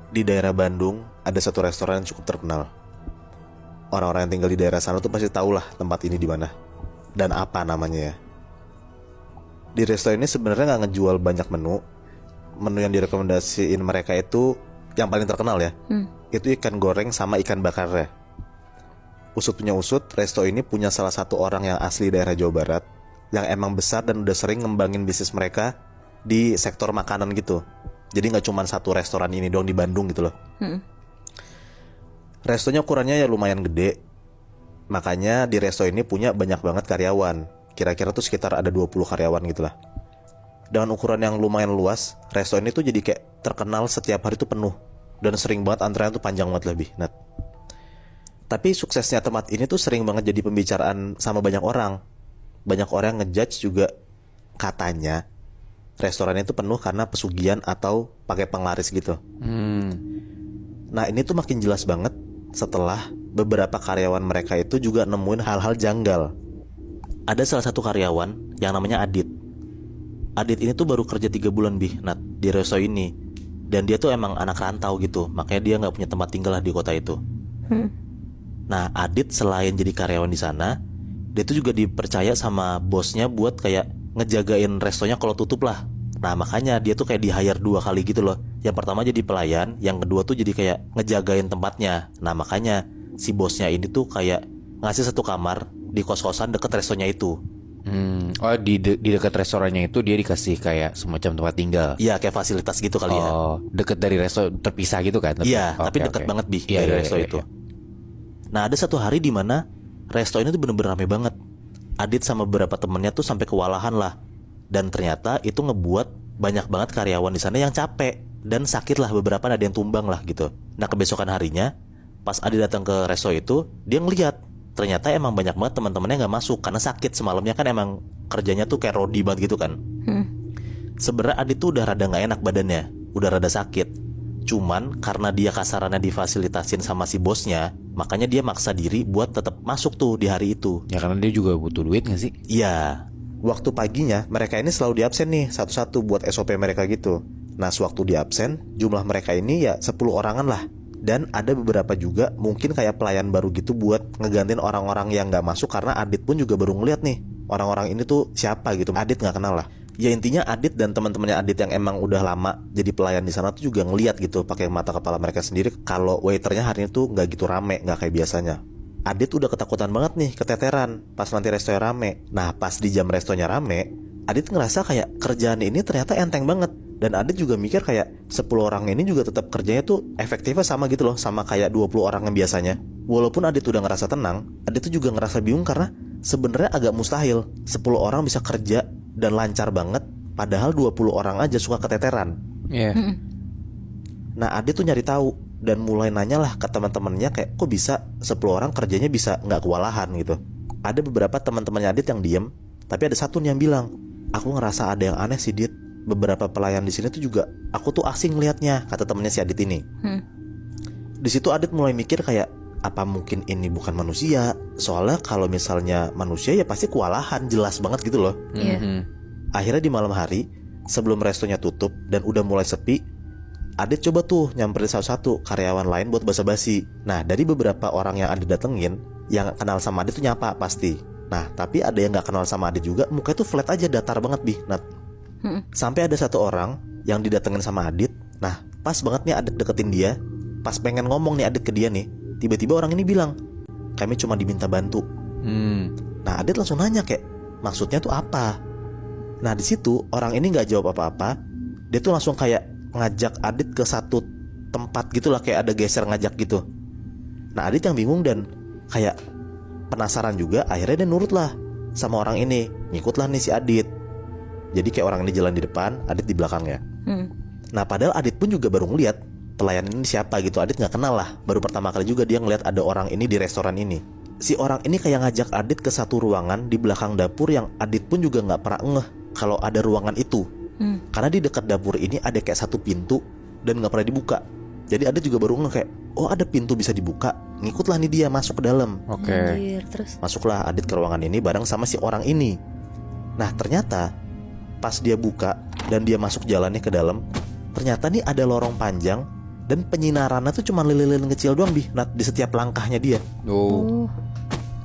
Di daerah Bandung ada satu restoran yang cukup terkenal. Orang-orang yang tinggal di daerah sana tuh pasti tahu lah tempat ini di mana dan apa namanya ya. Di restoran ini sebenarnya nggak ngejual banyak menu. Menu yang direkomendasiin mereka itu yang paling terkenal ya. Itu ikan goreng sama ikan bakarnya. Usut punya usut, resto ini punya salah satu orang yang asli daerah Jawa Barat yang emang besar dan udah sering ngembangin bisnis mereka di sektor makanan gitu. Jadi nggak cuma satu restoran ini doang di Bandung gitu loh. Restonya ukurannya ya lumayan gede. Makanya di resto ini punya banyak banget karyawan. Kira-kira tuh sekitar ada 20 karyawan gitu lah. Dengan ukuran yang lumayan luas, resto ini tuh jadi kayak terkenal setiap hari tuh penuh. Dan sering banget antrean tuh panjang banget lebih. Nah, tapi suksesnya tempat ini tuh sering banget jadi pembicaraan sama banyak orang. Banyak orang ngejudge juga katanya restoran itu penuh karena pesugihan atau pakai penglaris gitu. Nah ini tuh makin jelas banget setelah beberapa karyawan mereka itu juga nemuin hal-hal janggal. Ada salah satu karyawan yang namanya Adit. Adit ini tuh baru kerja 3 bulan Nat, di resto ini. Dan dia tuh emang anak rantau gitu. Makanya dia gak punya tempat tinggal lah di kota itu. Nah Adit selain jadi karyawan di sana, dia tuh juga dipercaya sama bosnya buat kayak ngejagain restonya kalau tutup lah. Nah makanya dia tuh kayak di hire 2 kali gitu loh. Yang pertama jadi pelayan, yang kedua tuh jadi kayak ngejagain tempatnya. Nah makanya si bosnya ini tuh kayak ngasih satu kamar di kos-kosan deket restonya itu. Oh di dekat restorannya itu dia dikasih kayak semacam tempat tinggal. Iya kayak fasilitas gitu kali ya. Oh deket dari resto terpisah gitu kan? Iya tapi Oke, deket oke. banget Iya, dari iya, resto iya, itu. iya. Nah ada satu hari di mana resto ini tuh bener-bener rame banget. Adit sama beberapa temennya tuh sampai kewalahan lah. Dan ternyata itu ngebuat banyak banget karyawan di sana yang capek dan sakit lah, beberapa ada yang tumbang lah gitu. Nah kebesokan harinya pas Adit datang ke resto itu, dia ngeliat ternyata emang banyak banget teman-temannya nggak masuk karena sakit semalamnya, kan emang kerjanya tuh kayak rodi banget gitu kan. Sebenarnya Adit tuh udah rada nggak enak badannya, udah rada sakit. Cuman karena dia kasarannya difasilitasin sama si bosnya, makanya dia maksa diri buat tetap masuk tuh di hari itu. Ya karena dia juga butuh duit gak sih? Iya. Waktu paginya mereka ini selalu diabsen nih satu-satu buat SOP mereka gitu. Nah sewaktu diabsen, jumlah mereka ini ya 10 orangan lah. Dan ada beberapa juga mungkin kayak pelayan baru gitu buat ngegantiin orang-orang yang gak masuk. Karena Adit pun juga baru ngeliat nih orang-orang ini tuh siapa gitu. Adit gak kenal lah. Ya intinya Adit dan teman-temannya Adit yang emang udah lama jadi pelayan di sana tuh juga ngeliat gitu pakai mata kepala mereka sendiri kalau waiternya hari ini tuh nggak gitu rame, nggak kayak biasanya. Adit udah ketakutan banget nih, keteteran pas nanti restonya rame. Nah pas di jam restonya rame, Adit ngerasa kayak kerjaan ini ternyata enteng banget. Dan Adit juga mikir kayak 10 orang ini juga tetap kerjanya tuh efektifnya sama gitu loh, sama kayak 20 orang yang biasanya. Walaupun Adit udah ngerasa tenang, Adit tuh juga ngerasa bingung karena sebenarnya agak mustahil 10 orang bisa kerja dan lancar banget, padahal 20 orang aja suka keteteran. Iya. Nah Adit tuh nyari tahu dan mulai nanya lah ke teman-temannya kayak kok bisa 10 orang kerjanya bisa nggak kewalahan gitu. Ada beberapa teman-temannya Adit yang diem, tapi ada satu nih yang bilang, aku ngerasa ada yang aneh sih Dit. Beberapa pelayan di sini tuh juga aku tuh asing liatnya, kata temennya si Adit ini. Di situ Adit mulai mikir kayak apa mungkin ini bukan manusia? Soalnya kalau misalnya manusia ya pasti kewalahan, jelas banget gitu loh. Iya. Akhirnya di malam hari sebelum restonya tutup dan udah mulai sepi, Adit coba tuh nyamperin satu-satu karyawan lain buat basa-basi. Nah dari beberapa orang yang Adit datengin, yang kenal sama Adit tuh nyapa pasti. Nah tapi ada yang gak kenal sama Adit juga, mukanya tuh flat aja, datar banget Nat. Sampai ada satu orang yang didatengin sama Adit. Nah pas banget nih Adit deketin dia, pas pengen ngomong nih Adit ke dia nih, tiba-tiba orang ini bilang, kami cuma diminta bantu. Nah Adit langsung nanya kayak maksudnya tuh apa. Nah di situ orang ini nggak jawab apa-apa. Dia tuh langsung kayak ngajak Adit ke satu tempat gitulah, kayak ada geser ngajak gitu. Nah Adit yang bingung dan kayak penasaran juga. Akhirnya dia nurut lah sama orang ini, ngikutlah nih si Adit. Jadi kayak orang ini jalan di depan, Adit di belakangnya. Nah padahal Adit pun juga baru ngeliat pelayan ini siapa gitu. Adit nggak kenal lah, baru pertama kali juga dia ngeliat ada orang ini di restoran ini. Si orang ini kayak ngajak Adit ke satu ruangan di belakang dapur yang Adit pun juga nggak pernah ngeh kalau ada ruangan itu. Karena di dekat dapur ini ada kayak satu pintu dan nggak pernah dibuka. Jadi Adit juga baru ngeh kayak oh ada pintu bisa dibuka. Ngikutlah nih dia masuk ke dalam. Oke. Anjir, terus Masuklah Adit ke ruangan ini bareng sama si orang ini. Nah ternyata pas dia buka dan dia masuk jalannya ke dalam, ternyata nih ada lorong panjang Dan penyinarannya tuh cuma lilin-lilin kecil doang Bi, Nat, di setiap langkahnya dia. Oh.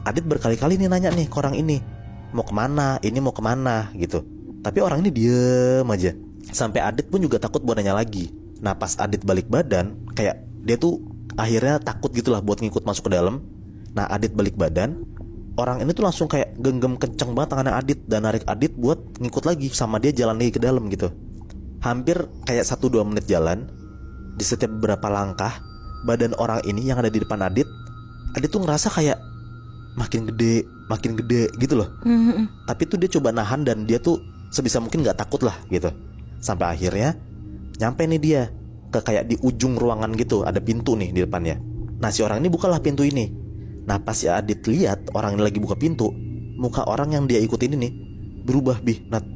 Adit berkali-kali nih nanya nih ke orang ini, mau kemana, ini mau kemana gitu. Tapi orang ini diem aja. Sampai Adit pun juga takut buat nanya lagi. Nah pas Adit balik badan, kayak dia tuh akhirnya takut gitu lah buat ngikut masuk ke dalam. Nah Adit balik badan, orang ini tuh langsung kayak genggam kenceng banget tangannya Adit dan narik Adit buat ngikut lagi sama dia jalan lagi ke dalam gitu. Hampir kayak 1-2 menit jalan. Di setiap beberapa langkah, badan orang ini yang ada di depan Adit tuh ngerasa kayak makin gede gitu loh. Tapi tuh dia coba nahan dan dia tuh sebisa mungkin gak takut lah gitu. Sampai akhirnya nyampe nih dia ke kayak di ujung ruangan gitu, ada pintu nih di depannya. Nah si orang ini bukalah pintu ini. Nah pas si Adit lihat orang ini lagi buka pintu, muka orang yang dia ikutin ini berubah Bi, Nat.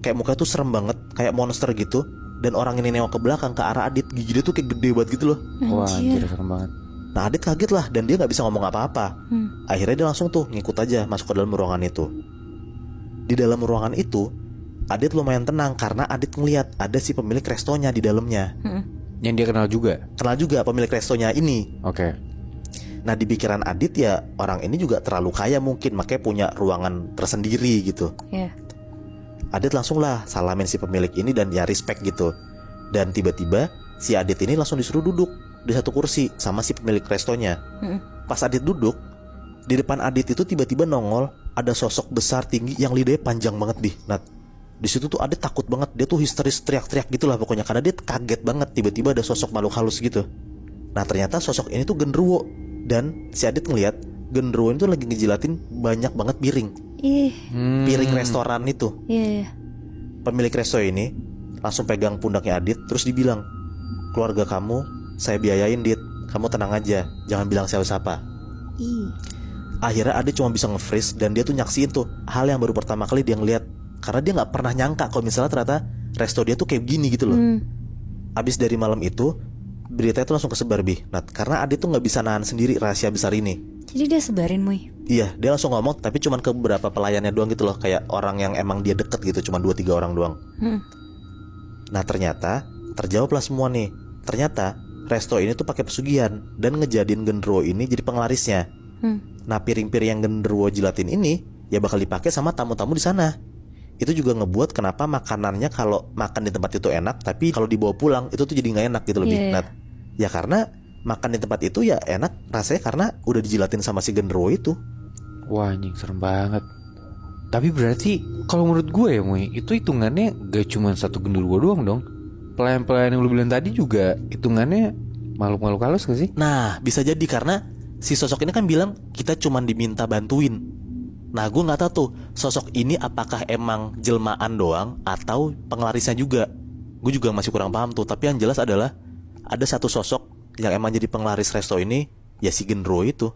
Kayak muka tuh serem banget, kayak monster gitu. Dan orang ini nengok ke belakang ke arah Adit, gigi dia tuh kayak gede banget gitu loh. Wah anjir serem banget. Nah Adit kaget lah dan dia gak bisa ngomong apa-apa. Akhirnya dia langsung tuh ngikut aja masuk ke dalam ruangan itu. Di dalam ruangan itu Adit lumayan tenang karena Adit ngeliat ada si pemilik restonya di dalamnya. Yang dia kenal juga. Kenal juga pemilik restonya ini. Oke. Nah di pikiran Adit ya orang ini juga terlalu kaya mungkin, makanya punya ruangan tersendiri gitu. Iya. Adit langsung lah salamin si pemilik ini dan ya respect gitu. Dan tiba-tiba si Adit ini langsung disuruh duduk di satu kursi sama si pemilik restonya. Pas Adit duduk, di depan Adit itu tiba-tiba nongol ada sosok besar tinggi yang lidahnya panjang banget Bi, Nat. Di situ tuh Adit takut banget, dia tuh histeris teriak-teriak gitulah pokoknya karena dia kaget banget tiba-tiba ada sosok makhluk halus gitu. Nah ternyata sosok ini tuh genderuwo dan si Adit ngeliat genderuwo itu lagi ngejilatin banyak banget piring. Ih. Piring restoran itu. Iya. Pemilik resto ini langsung pegang pundaknya Adit terus dibilang, keluarga kamu saya biayain Dit, kamu tenang aja, jangan bilang siapa-siapa. Ih. Akhirnya Adit cuma bisa nge-freeze dan dia tuh nyaksiin tuh hal yang baru pertama kali dia ngeliat. Karena dia gak pernah nyangka kalau misalnya ternyata resto dia tuh kayak gini gitu loh. Abis dari malam itu berita itu langsung kesebar Bi, Nat, karena Adit tuh gak bisa nahan sendiri rahasia besar ini. Jadi dia sebarin, Muy. Iya, dia langsung ngomong tapi cuman ke beberapa pelayannya doang gitu loh. Kayak orang yang emang dia deket gitu, cuma 2-3 orang doang. Nah ternyata terjawablah semua nih. Ternyata resto ini tuh pakai pesugihan dan ngejadiin genderuwo ini jadi penglarisnya. Nah piring-piring yang genderuwo jilatin ini ya bakal dipakai sama tamu-tamu di sana. Itu juga ngebuat kenapa makanannya kalau makan di tempat itu enak, tapi kalau dibawa pulang itu tuh jadi nggak enak gitu lebih. Yeah. Nat. Ya karena makan di tempat itu ya enak rasanya karena udah dijilatin sama si genderuwo itu. Wah anjing serem banget. Tapi berarti kalau menurut gue ya Muy, itu hitungannya gak cuma satu genderuwo doang dong. Pelayan-pelayan yang lu bilang tadi juga hitungannya makhluk-makhluk halus gak sih? Nah bisa jadi karena si sosok ini kan bilang kita cuma diminta bantuin. Nah gue gak tahu tuh sosok ini apakah emang jelmaan doang atau penglarisnya juga. Gue juga masih kurang paham tuh. Tapi yang jelas adalah ada satu sosok yang emang jadi penglaris resto ini, ya si genderuwo itu.